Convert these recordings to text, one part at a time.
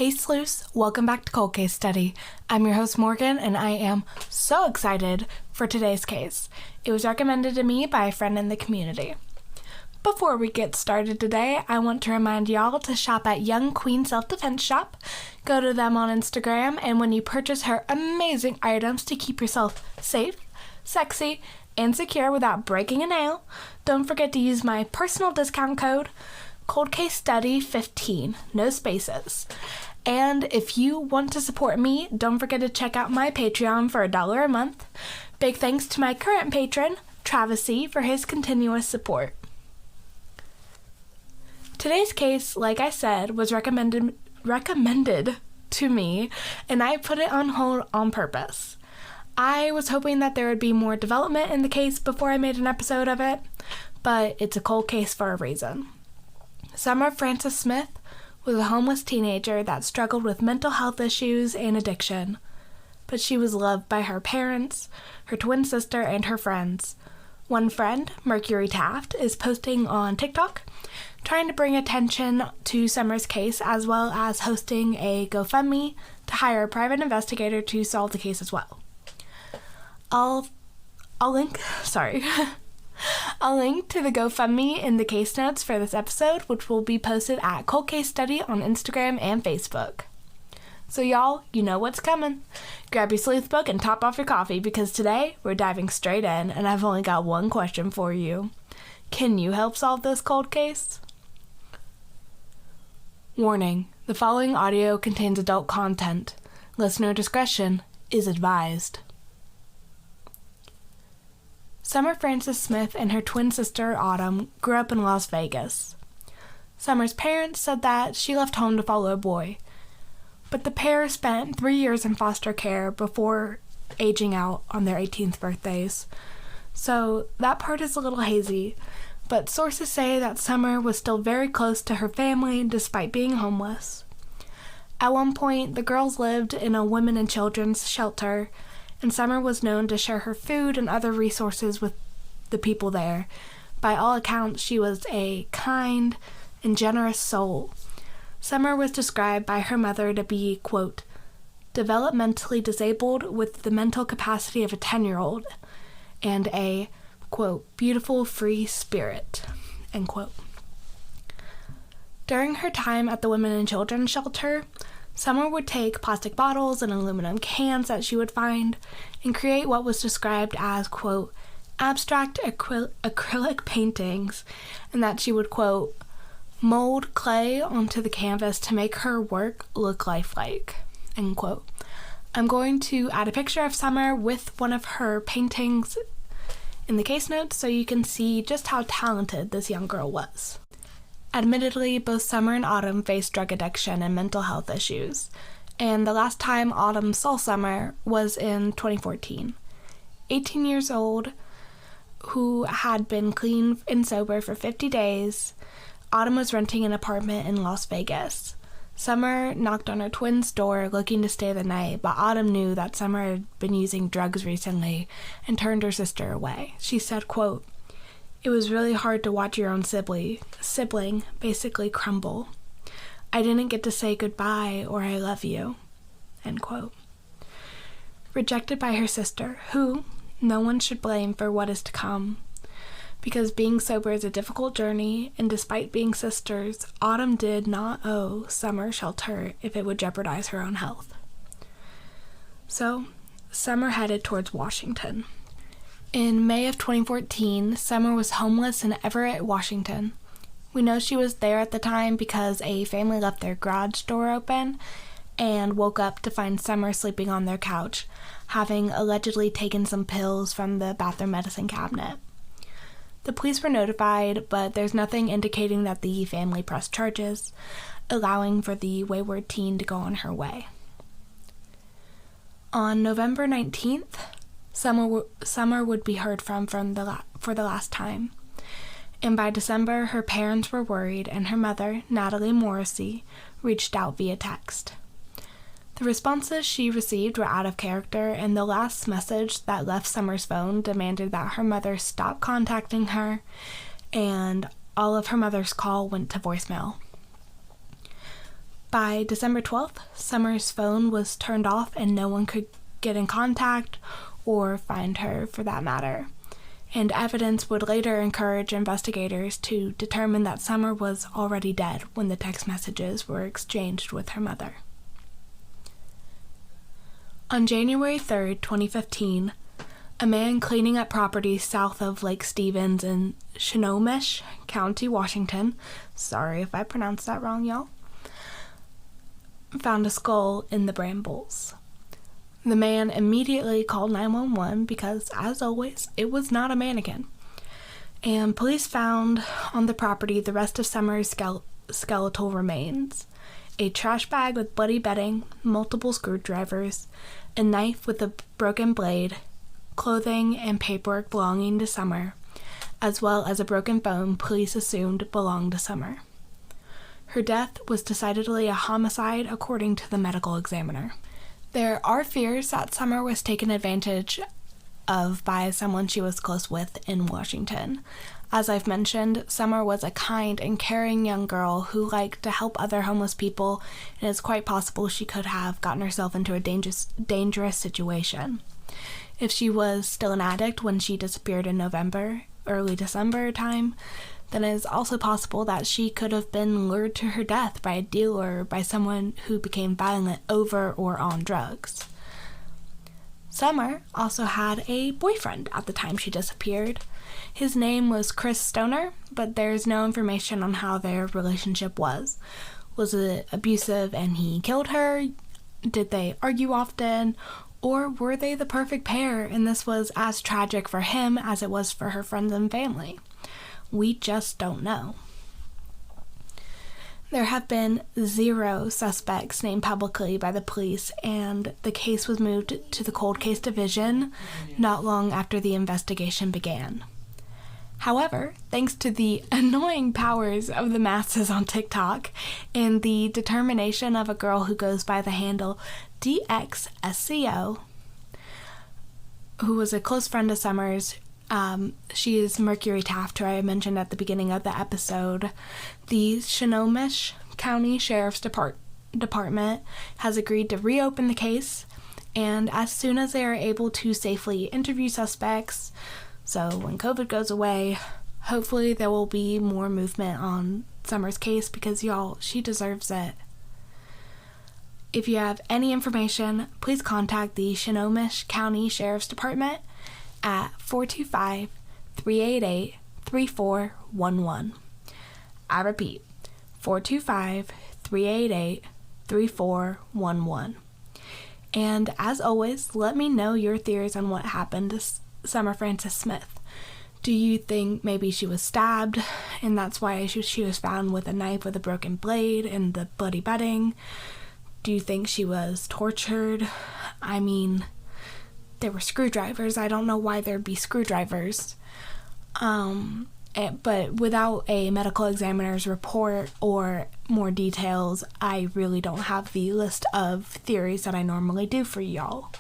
Hey sleuths, welcome back to Cold Case Study. I'm your host Morgan, and I am so excited for today's case. It was recommended to me by a friend in the community. Before we get started today, I want to remind y'all to shop at Young Queen Self-Defense Shop. Go to them on Instagram, and when you purchase her amazing items to keep yourself safe, sexy, and secure without breaking a nail, don't forget to use my personal discount code Cold Case Study 15, no spaces. And if you want to support me, don't forget to check out my Patreon for $1 a month. Big thanks to my current patron, Travis C., for his continuous support. Today's case, like I said, was recommended to me, and I put it on hold on purpose. I was hoping that there would be more development in the case before I made an episode of it, but it's a cold case for a reason. Summer Frances Smith was a homeless teenager that struggled with mental health issues and addiction, but she was loved by her parents, her twin sister, and her friends. One friend, Mercury Taft, is posting on TikTok, trying to bring attention to Summer's case, as well as hosting a GoFundMe to hire a private investigator to solve the case as well. I'll link to the GoFundMe in the case notes for this episode, which will be posted at Cold Case Study on Instagram and Facebook. So y'all, you know what's coming. Grab your sleuth book and top off your coffee, because today we're diving straight in, and I've only got one question for you. Can you help solve this cold case? Warning, the following audio contains adult content. Listener discretion is advised. Summer Frances Smith and her twin sister Autumn grew up in Las Vegas. Summer's parents said that she left home to follow a boy, but the pair spent 3 years in foster care before aging out on their 18th birthdays. So that part is a little hazy, but sources say that Summer was still very close to her family despite being homeless. At one point, the girls lived in a women and children's shelter, and Summer was known to share her food and other resources with the people there. By all accounts, she was a kind and generous soul. Summer was described by her mother to be, quote, developmentally disabled with the mental capacity of a 10-year-old and a, quote, beautiful free spirit, end quote. During her time at the Women and Children's Shelter, Summer would take plastic bottles and aluminum cans that she would find and create what was described as, quote, abstract acrylic paintings, and that she would, quote, mold clay onto the canvas to make her work look lifelike, end quote. I'm going to add a picture of Summer with one of her paintings in the case notes so you can see just how talented this young girl was. Admittedly, both Summer and Autumn faced drug addiction and mental health issues, and the last time Autumn saw Summer was in 2014. 18 years old, who had been clean and sober for 50 days, Autumn was renting an apartment in Las Vegas. Summer knocked on her twin's door looking to stay the night, but Autumn knew that Summer had been using drugs recently and turned her sister away. She said, quote, it was really hard to watch your own sibling basically crumble. I didn't get to say goodbye or I love you, end quote. Rejected by her sister, who no one should blame for what is to come, because being sober is a difficult journey, and despite being sisters, Autumn did not owe Summer shelter if it would jeopardize her own health. So, Summer headed towards Washington. In May of 2014, Summer was homeless in Everett, Washington. We know she was there at the time because a family left their garage door open and woke up to find Summer sleeping on their couch, having allegedly taken some pills from the bathroom medicine cabinet. The police were notified, but there's nothing indicating that the family pressed charges, allowing for the wayward teen to go on her way. On November 19th, Summer would be heard from for the last time, and by December, her parents were worried, and her mother, Natalie Morrissey, reached out via text. The responses she received were out of character, and the last message that left Summer's phone demanded that her mother stop contacting her, and all of her mother's call went to voicemail. By December 12th, Summer's phone was turned off and no one could get in contact or find her for that matter. And evidence would later encourage investigators to determine that Summer was already dead when the text messages were exchanged with her mother. On January 3rd, 2015, a man cleaning up property south of Lake Stevens in Snohomish County, Washington, sorry if I pronounced that wrong, y'all, found a skull in the brambles. The man immediately called 911 because, as always, it was not a mannequin. And police found on the property the rest of Summer's skeletal remains: a trash bag with bloody bedding, multiple screwdrivers, a knife with a broken blade, clothing and paperwork belonging to Summer, as well as a broken phone police assumed belonged to Summer. Her death was decidedly a homicide according to the medical examiner. There are fears that Summer was taken advantage of by someone she was close with in Washington. As I've mentioned, Summer was a kind and caring young girl who liked to help other homeless people, and it's quite possible she could have gotten herself into a dangerous situation. If she was still an addict when she disappeared in November, early December time, then it is also possible that she could have been lured to her death by a dealer or by someone who became violent over or on drugs. Summer also had a boyfriend at the time she disappeared. His name was Chris Stoner, but there's no information on how their relationship was. Was it abusive and he killed her? Did they argue often? Or were they the perfect pair and this was as tragic for him as it was for her friends and family? We just don't know. There have been 0 suspects named publicly by the police, and the case was moved to the Cold Case Division not long after the investigation began. However, thanks to the annoying powers of the masses on TikTok and the determination of a girl who goes by the handle DXSCO, who was a close friend of Summer's, she is Mercury Taft, who I mentioned at the beginning of the episode. The Snohomish County Sheriff's Department has agreed to reopen the case, and as soon as they are able to safely interview suspects, so when COVID goes away, hopefully there will be more movement on Summer's case because, y'all, she deserves it. If you have any information, please contact the Snohomish County Sheriff's Department at 425-388-3411. I repeat, 425-388-3411. And as always, let me know your theories on what happened to Summer Frances Smith. Do you think maybe she was stabbed and that's why she was found with a knife with a broken blade and the bloody bedding? Do you think she was tortured? I mean, there were screwdrivers. I don't know why there'd be screwdrivers. But without a medical examiner's report or more details, I really don't have the list of theories that I normally do for y'all.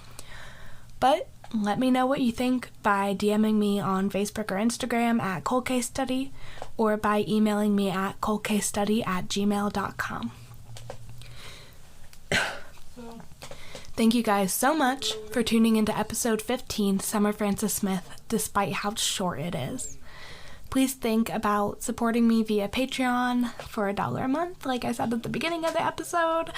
But let me know what you think by DMing me on Facebook or Instagram at Cold Case Study or by emailing me at coldcasestudy@gmail.com. Thank you guys so much for tuning into episode 15, Summer Frances Smith, despite how short it is. Please think about supporting me via Patreon for $1 a month. Like I said at the beginning of the episode,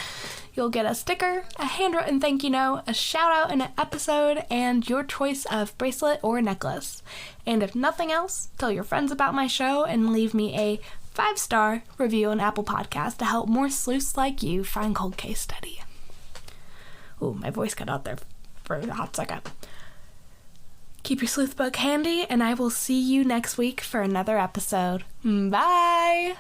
you'll get a sticker, a handwritten thank you note, a shout out in an episode, and your choice of bracelet or necklace. And if nothing else, tell your friends about my show and leave me a 5-star review on Apple Podcasts to help more sleuths like you find Cold Case Study. Ooh, my voice got out there for a hot second. Keep your sleuth book handy, and I will see you next week for another episode. Bye!